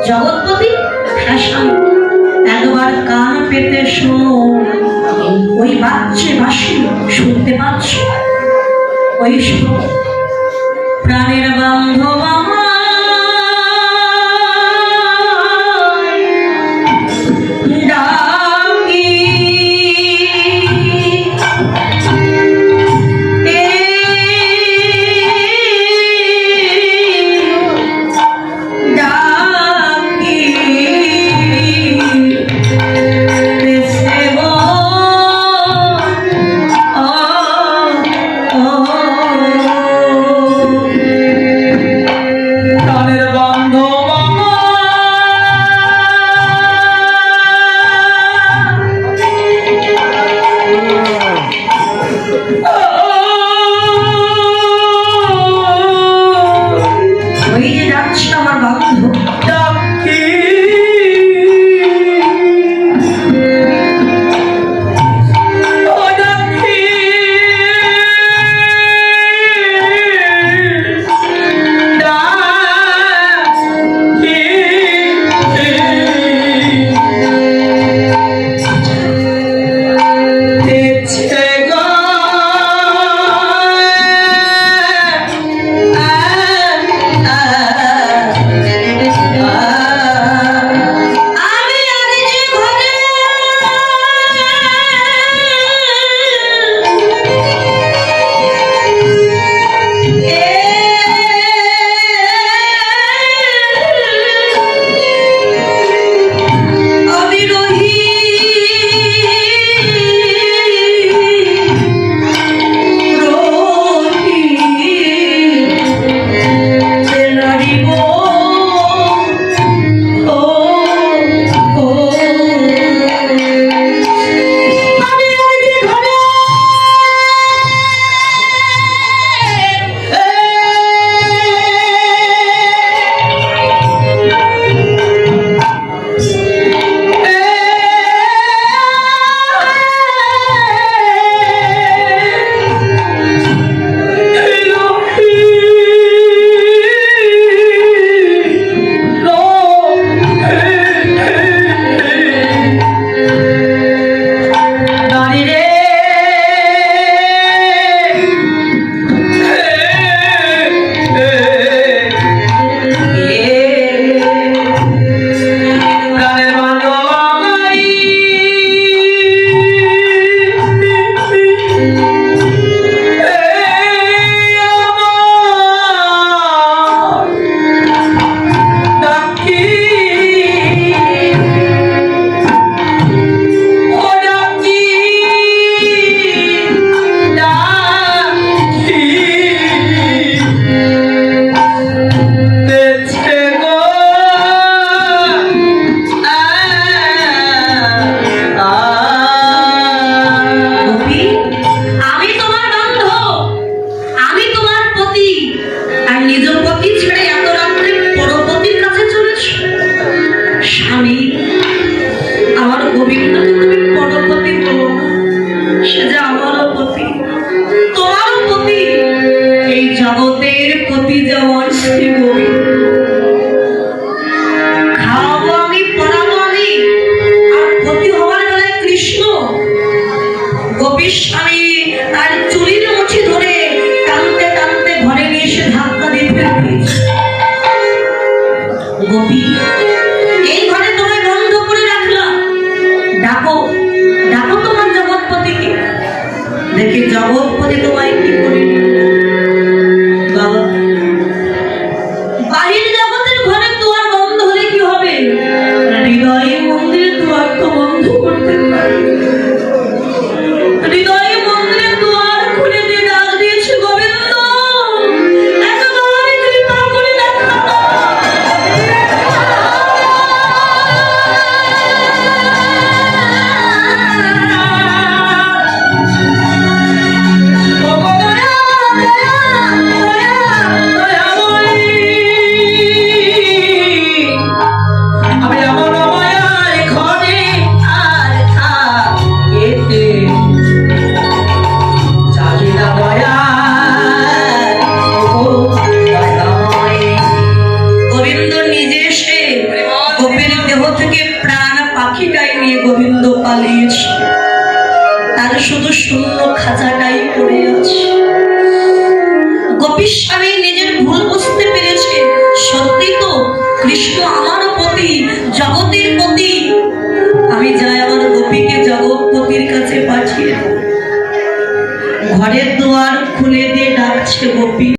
জগৎপতি একবার কান পেতে শোনো, ওই বাচ্চে বাসি শুনতে পাচ্ছ? ওই শোনো, প্রাণের বান্ধব গোপী, এই ঘরে তোমায় বন্ধ করে রাখলাম, ডাকো ডাকো তোমার জগৎপতিকে। দেখি জগৎপতি তোমায় কি করে। বাবা, বাহির জগতের ঘরের দুয়ার বন্ধ হলে কি হবে? হৃদয়ে মন্দিরের দুয়ার তো বন্ধ করতে পারি। হৃদয়ে মন্দিরের দুয়ার খুলে দিয়ে ডাক দিয়েছে, গোবিন্দ একবার কৃপা করে দেখা দাও। গোবিন্দ নিজে এসে গোপীর দেহ থেকে প্রাণ পাখিটাই নিয়ে গোবিন্দ পালিয়েছে, তার শুধু শূন্য খাঁচাটাই পড়ে আছে। গোপীর স্বামী নিজের ভুল বুঝতে পেরেছে, সত্যি তো কৃষ্ণ আমার পতি, জগতের পতি। আমি যাই আমার গোপীকে জগৎপতির কাছে পাঠিয়ে দেব। ঘরের দুয়ার খুলে দিয়ে ডাকছে গোপী।